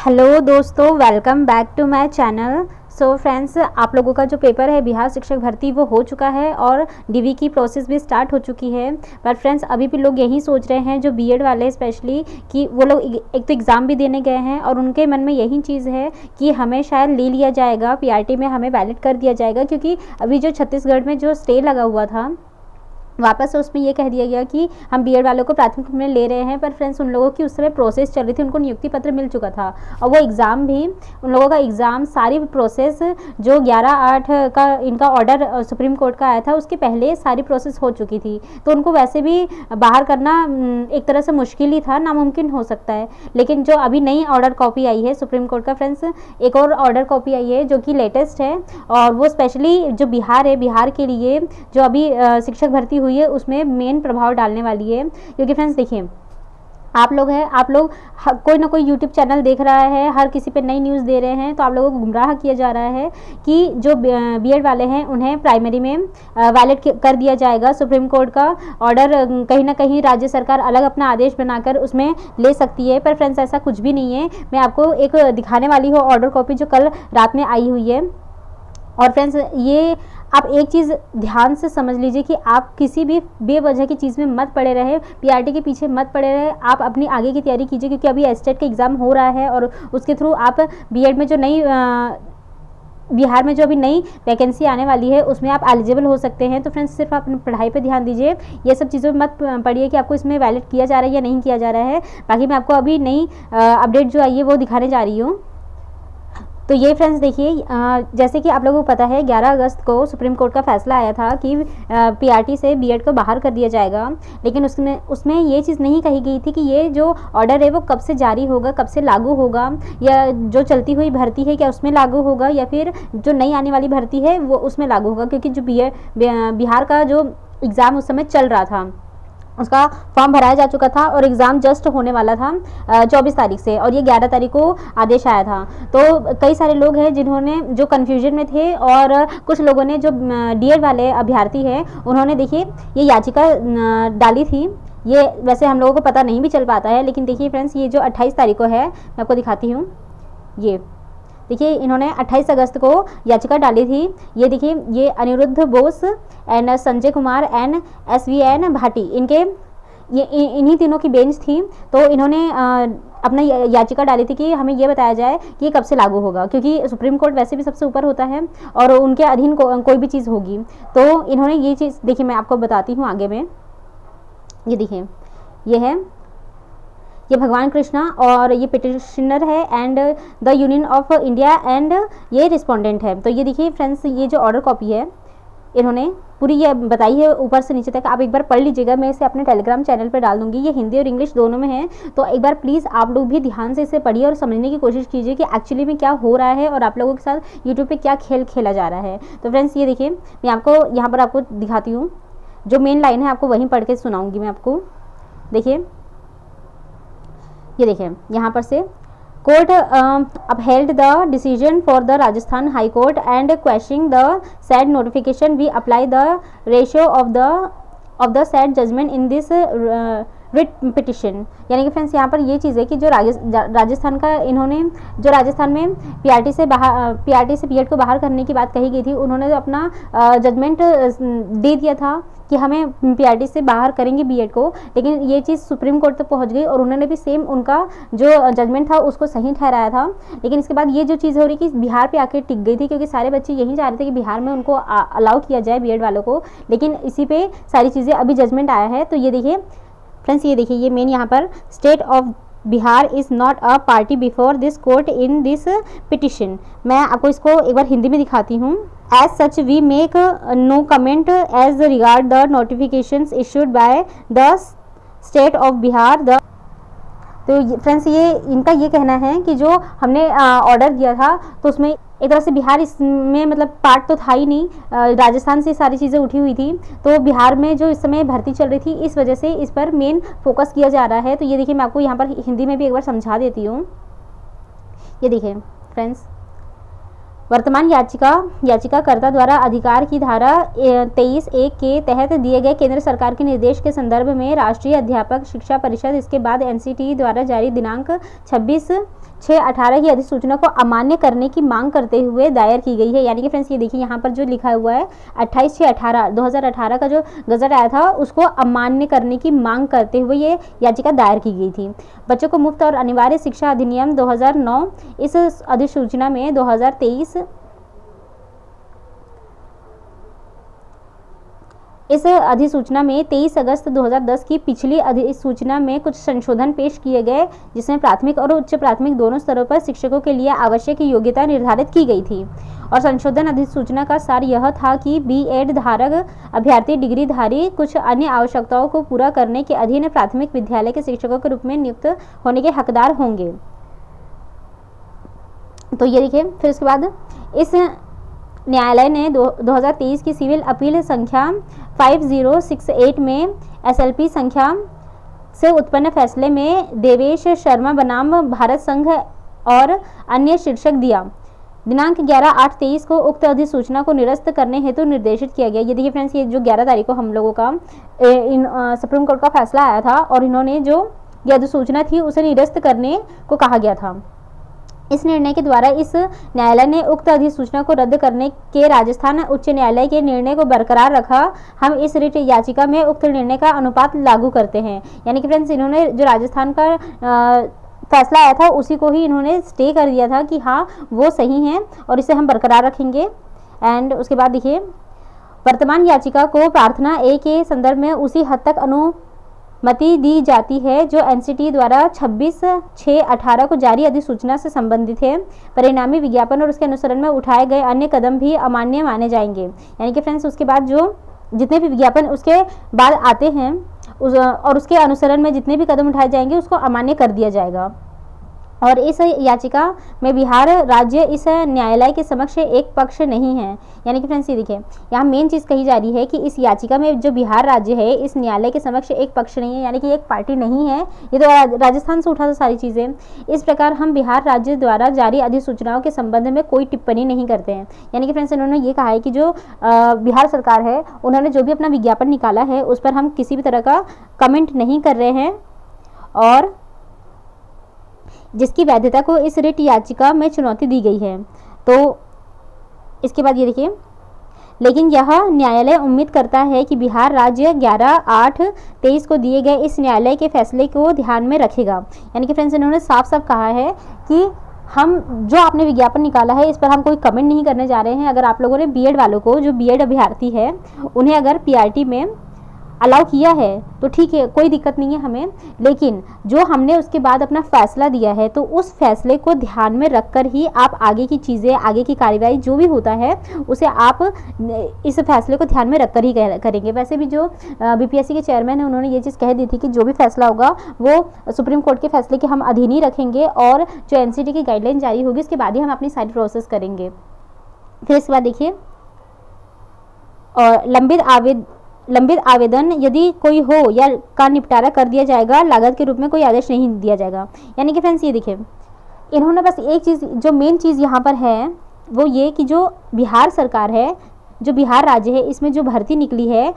Hello दोस्तों, welcome back to my channel. So friends, आप लोगों का जो पेपर है बिहार शिक्षक भर्ती वो हो चुका है और डीवी की प्रोसेस भी स्टार्ट हो चुकी है। पर फ्रेंड्स, अभी भी लोग यही सोच रहे हैं, जो बीएड वाले स्पेशली, कि वो लोग एक तो एग्ज़ाम भी देने गए हैं और उनके मन में यही चीज़ है कि हमें शायद ले लिया जाएगा, पीआरटी में हमें वैलिड कर दिया जाएगा, क्योंकि अभी जो छत्तीसगढ़ में जो स्टे लगा हुआ था वापस से उसमें ये कह दिया गया कि हम बीएड वालों को प्राथमिक में ले रहे हैं। पर फ्रेंड्स, उन लोगों की उस समय प्रोसेस चल रही थी, उनको नियुक्ति पत्र मिल चुका था और वो एग्ज़ाम भी, उन लोगों का एग्ज़ाम सारी प्रोसेस जो 11/8 का इनका ऑर्डर सुप्रीम कोर्ट का आया था उसके पहले सारी प्रोसेस हो चुकी थी। तो उनको वैसे भी बाहर करना एक तरह से मुश्किल ही था, नामुमकिन हो सकता है। लेकिन जो अभी नई ऑर्डर कॉपी आई है सुप्रीम कोर्ट का, फ्रेंड्स एक और ऑर्डर कॉपी आई है जो कि लेटेस्ट है और वो स्पेशली जो बिहार है, बिहार के लिए जो अभी शिक्षक भर्ती हुई है उसमें मेन प्रभाव डालने वाली है। क्योंकि फ्रेंड्स देखिए, आप लोग कोई ना कोई यूट्यूब चैनल देख रहा है, हर किसी पे नई न्यूज़ दे रहे हैं, तो आप लोगों को गुमराह किया जा रहा है कि जो बीएड वाले हैं उन्हें प्राइमरी में वैलिड कर दिया जाएगा। सुप्रीम कोर्ट का ऑर्डर कहीं ना कहीं राज्य सरकार अलग अपना आदेश बनाकर उसमें ले सकती है। पर फ्रेंड्स, ऐसा कुछ भी नहीं है। मैं आपको एक दिखाने वाली हूँ ऑर्डर कॉपी जो कल रात में आई हुई है। और फ्रेंड्स, ये आप एक चीज़ ध्यान से समझ लीजिए कि आप किसी भी बेवजह की चीज़ में मत पड़े रहे, पीआरटी के पीछे मत पड़े रहे। आप अपनी आगे की तैयारी कीजिए, क्योंकि अभी एस्टेट का एग्ज़ाम हो रहा है और उसके थ्रू आप बीएड में जो नई बिहार में जो अभी नई वैकेंसी आने वाली है उसमें आप एलिजिबल हो सकते हैं। तो फ्रेंड्स, सिर्फ आप अपनी पढ़ाई पे ध्यान दीजिए, ये सब चीज़ों में मत पढ़िए कि आपको इसमें वैलिड किया जा रहा है या नहीं किया जा रहा है। बाकी मैं आपको अभी नई अपडेट जो आई है वो दिखाने जा रही हूँ। तो ये फ्रेंड्स देखिए, जैसे कि आप लोगों को पता है 11 अगस्त को सुप्रीम कोर्ट का फैसला आया था कि पीआरटी से बीएड को बाहर कर दिया जाएगा। लेकिन उसमें ये चीज़ नहीं कही गई थी कि ये जो ऑर्डर है वो कब से जारी होगा, कब से लागू होगा, या जो चलती हुई भर्ती है क्या उसमें लागू होगा, या फिर जो नई आने वाली भर्ती है वो उसमें लागू होगा। क्योंकि जो बिहार का जो एग्ज़ाम उस समय चल रहा था उसका फॉर्म भराया जा चुका था और एग्ज़ाम जस्ट होने वाला था 24 तारीख से, और ये 11 तारीख को आदेश आया था। तो कई सारे लोग हैं जिन्होंने जो कन्फ्यूजन में थे, और कुछ लोगों ने जो डीएड वाले अभ्यर्थी हैं उन्होंने देखिए ये याचिका डाली थी। ये वैसे हम लोगों को पता नहीं भी चल पाता है, लेकिन देखिए फ्रेंड्स, ये जो 28 तारीख को है, मैं आपको दिखाती हूँ। ये देखिए, इन्होंने 28 अगस्त को याचिका डाली थी। ये देखिए, ये Anirudh Bose and Sanjay Kumar and SVN Bhati, इन्हीं तीनों की बेंच थी। तो इन्होंने अपना याचिका डाली थी कि हमें ये बताया जाए कि ये कब से लागू होगा, क्योंकि सुप्रीम कोर्ट वैसे भी सबसे ऊपर होता है और उनके अधीन कोई भी चीज़ होगी। तो इन्होंने ये चीज़ देखिए, मैं आपको बताती हूँ आगे में। ये देखिए, ये भगवान कृष्णा और ये पिटिशनर है and the union of India and ये रिस्पोंडेंट है। तो ये देखिए फ्रेंड्स, ये जो ऑर्डर कॉपी है इन्होंने पूरी ये बताई है ऊपर से नीचे तक। आप एक बार पढ़ लीजिएगा, मैं इसे अपने टेलीग्राम चैनल पर डाल दूंगी। ये हिंदी और इंग्लिश दोनों में है, तो एक बार प्लीज़ आप लोग भी ध्यान से इसे पढ़िए और समझने की कोशिश कीजिए कि एक्चुअली में क्या हो रहा है और आप लोगों के साथ यूट्यूब पे क्या खेल खेला जा रहा है। तो फ्रेंड्स, ये देखिए, मैं आपको यहाँ पर आपको दिखाती हूँ, जो मेन लाइन है आपको वहीं पढ़ के सुनाऊँगी मैं आपको। देखिए, ये देखिए, यहाँ पर से court upheld the decision for the Rajasthan high court and questioning the said notification we apply the ratio of the said judgment in this writ petition. यानी कि फ्रेंड्स, यहाँ पर ये चीज़ है कि जो राजस्थान का, इन्होंने जो राजस्थान में पीआरटी से बीएड को बाहर करने की बात कही गई थी, उन्होंने तो अपना जजमेंट दे दिया था कि हमें पीआरटी से बाहर करेंगे बीएड को। लेकिन ये चीज़ सुप्रीम कोर्ट तक पहुंच गई और उन्होंने भी सेम उनका जो जजमेंट था उसको सही ठहराया था। लेकिन इसके बाद ये जो चीज़ हो रही कि बिहार पे आके टिक गई थी, क्योंकि सारे बच्चे यही चाह रहे थे कि बिहार में उनको अलाउ किया जाए बीएड वालों को। लेकिन इसी पे सारी चीज़ें अभी जजमेंट आया है। तो ये देखिए फ्रेंड्स, ये देखिए, ये मेन यहाँ पर state of Bihar is not a party before this court in this petition. मैं आपको इसको एक बार हिंदी में दिखाती हूँ। As such we make no comment as regard the notifications issued by the state of Bihar. तो फ्रेंड्स, ये इनका ये कहना है कि जो हमने ऑर्डर दिया था तो उसमें एक तरह से बिहार इसमें मतलब पार्ट तो था ही नहीं, राजस्थान से सारी चीज़ें उठी हुई थी। तो बिहार में जो इस समय भर्ती चल रही थी, इस वजह से इस पर मेन फोकस किया जा रहा है। तो ये देखिए, मैं आपको यहाँ पर हिंदी में भी एक बार समझा देती हूँ। ये देखिए फ्रेंड्स, वर्तमान याचिकाकर्ता द्वारा अधिकार की धारा 23(1) के तहत दिए गए केंद्र सरकार के निर्देश के संदर्भ में राष्ट्रीय अध्यापक शिक्षा परिषद इसके बाद एनसीटीई द्वारा जारी दिनांक 26/6/18 की अधिसूचना को अमान्य करने की मांग करते हुए दायर की गई है। यानी कि फ्रेंड्स ये देखिए यहाँ पर जो लिखा हुआ है 28/6/2018 का जो गजट आया था उसको अमान्य करने की मांग करते हुए ये याचिका दायर की गई थी। बच्चों को मुफ्त और अनिवार्य शिक्षा अधिनियम 2009 इस अधिसूचना में 2023 इस अधिसूचना में 23 अगस्त 2010 की पिछली अधिसूचना में कुछ संशोधन पेश किए गए, जिसमें प्राथमिक और उच्च प्राथमिक दोनों स्तरों पर शिक्षकों के लिए आवश्यक योग्यता निर्धारित की गई थी। और संशोधन अधिसूचना का सार यह था कि बीएड धारक अभ्यर्थी डिग्रीधारी कुछ अन्य आवश्यकताओं को पूरा करने के अधीन प्राथमिक विद्यालय के शिक्षकों के रूप में नियुक्त होने के हकदार होंगे। तो ये देखिए, फिर उसके बाद इस न्यायालय ने 2023 की सिविल अपील संख्या 5068 में एसएलपी संख्या से उत्पन्न फैसले में देवेश शर्मा बनाम भारत संघ और अन्य शीर्षक दिया। दिनांक 11/8/23 को उक्त अधिसूचना को निरस्त करने हेतु निर्देशित किया गया। ये देखिए फ्रेंड्स, ये जो 11 तारीख को हम लोगों का सुप्रीम कोर्ट का फैसला आया था और इन्होंने जो ये अधिसूचना थी उसे निरस्त करने को कहा गया था। इस निर्णय के द्वारा इस न्यायालय ने उक्त अधिसूचना को रद्द करने के राजस्थान उच्च न्यायालय के निर्णय को बरकरार रखा। हम इस रिट याचिका में उक्त निर्णय का अनुपात लागू करते हैं। यानी कि फ्रेंड्स, इन्होंने जो राजस्थान का फैसला आया था उसी को ही इन्होंने स्टे कर दिया था कि हाँ वो सही है और इसे हम बरकरार रखेंगे। एंड उसके बाद देखिए, वर्तमान याचिका को प्रार्थना ए के संदर्भ में उसी हद तक अनुमति दी जाती है जो एनसीटी द्वारा 26/6/18 को जारी अधिसूचना से संबंधित है। परिणामी विज्ञापन और उसके अनुसरण में उठाए गए अन्य कदम भी अमान्य माने जाएंगे। यानी कि फ्रेंड्स, उसके बाद जो जितने भी विज्ञापन उसके बाद आते हैं और उसके अनुसरण में जितने भी कदम उठाए जाएंगे उसको अमान्य कर दिया जाएगा। और इस याचिका में बिहार राज्य इस न्यायालय के समक्ष एक पक्ष नहीं है। यानी कि फ्रेंड्स, ये देखिए, यहाँ मेन चीज़ कही जा रही है कि इस याचिका में जो बिहार राज्य है इस न्यायालय के समक्ष एक पक्ष नहीं है, यानी कि एक पार्टी नहीं है। ये तो राजस्थान से उठा था सारी चीज़ें। इस प्रकार हम बिहार राज्य द्वारा जारी अधिसूचनाओं के संबंध में कोई टिप्पणी नहीं करते हैं। यानी कि फ्रेंड्स, इन्होंने ये कहा है कि जो बिहार सरकार है उन्होंने जो भी अपना विज्ञापन निकाला है उस पर हम किसी भी तरह का कमेंट नहीं कर रहे हैं और जिसकी वैधता को इस रिट याचिका में चुनौती दी गई है। तो इसके बाद ये देखिए, लेकिन यह न्यायालय उम्मीद करता है कि बिहार राज्य 11/8/23 को दिए गए इस न्यायालय के फैसले को ध्यान में रखेगा। यानी कि फ्रेंड्स, इन्होंने साफ साफ कहा है कि हम जो आपने विज्ञापन निकाला है इस पर हम कोई कमेंट नहीं करने जा रहे हैं। अगर आप लोगों ने बीएड वालों को, जो बीएड अभ्यर्थी है उन्हें अगर पीआरटी में अलाउ किया है तो ठीक है, कोई दिक्कत नहीं है हमें, लेकिन जो हमने उसके बाद अपना फैसला दिया है तो उस फैसले को ध्यान में रखकर ही आप आगे की चीज़ें, आगे की कार्यवाही जो भी होता है उसे आप इस फैसले को ध्यान में रखकर ही करेंगे। वैसे भी जो बीपीएससी के चेयरमैन है उन्होंने ये चीज़ कह दी थी कि जो भी फैसला होगा वो सुप्रीम कोर्ट के फैसले के हम अधीन ही रखेंगे और जो एनसीटी की गाइडलाइन जारी होगी उसके बाद ही हम अपनी सारी प्रोसेस करेंगे। फिर इसके बाद देखिए, और लंबित आवेदन यदि कोई हो या का निपटारा कर दिया जाएगा, लागत के रूप में कोई आदेश नहीं दिया जाएगा। यानी कि फ्रेंड्स, ये देखिए, इन्होंने बस एक चीज़, जो मेन चीज़ यहाँ पर है वो ये कि जो बिहार सरकार है, जो बिहार राज्य है, इसमें जो भर्ती निकली है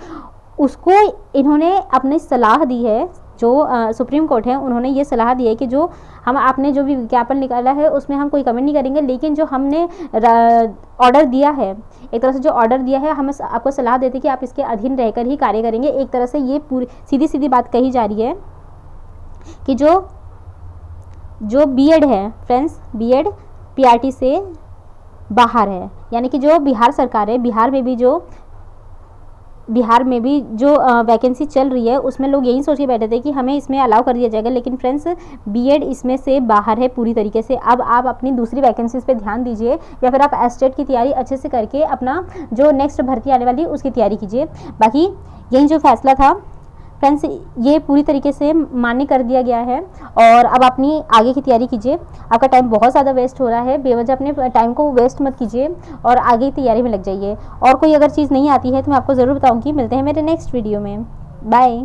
उसको इन्होंने अपनी सलाह दी है। जो सुप्रीम कोर्ट है उन्होंने ये सलाह दी है कि जो हम आपने जो भी विज्ञापन निकाला है उसमें हम कोई कमेंट नहीं करेंगे, लेकिन जो हमने ऑर्डर दिया है, एक तरह से जो ऑर्डर दिया है, हम आपको सलाह देते हैं कि आप इसके अधीन रहकर ही कार्य करेंगे। एक तरह से ये पूरी सीधी बात कही जा रही है कि जो बीएड है फ्रेंड्स, बीएड पीआरटी से बाहर है। यानी कि जो बिहार सरकार है, बिहार में भी जो वैकेंसी चल रही है उसमें लोग यही सोच के बैठे थे कि हमें इसमें अलाउ कर दिया जाएगा, लेकिन फ्रेंड्स बीएड इसमें से बाहर है पूरी तरीके से। अब आप अपनी दूसरी वैकेंसीज पे ध्यान दीजिए या फिर आप एस्टेट की तैयारी अच्छे से करके अपना जो नेक्स्ट भर्ती आने वाली है उसकी तैयारी कीजिए। बाकी यही जो फैसला था फ्रेंड्स, ये पूरी तरीके से मान्य कर दिया गया है और अब अपनी आगे की तैयारी कीजिए। आपका टाइम बहुत ज़्यादा वेस्ट हो रहा है, बेवजह अपने टाइम को वेस्ट मत कीजिए और आगे की तैयारी में लग जाइए। और कोई अगर चीज़ नहीं आती है तो मैं आपको ज़रूर बताऊंगी। मिलते हैं मेरे नेक्स्ट वीडियो में। बाय।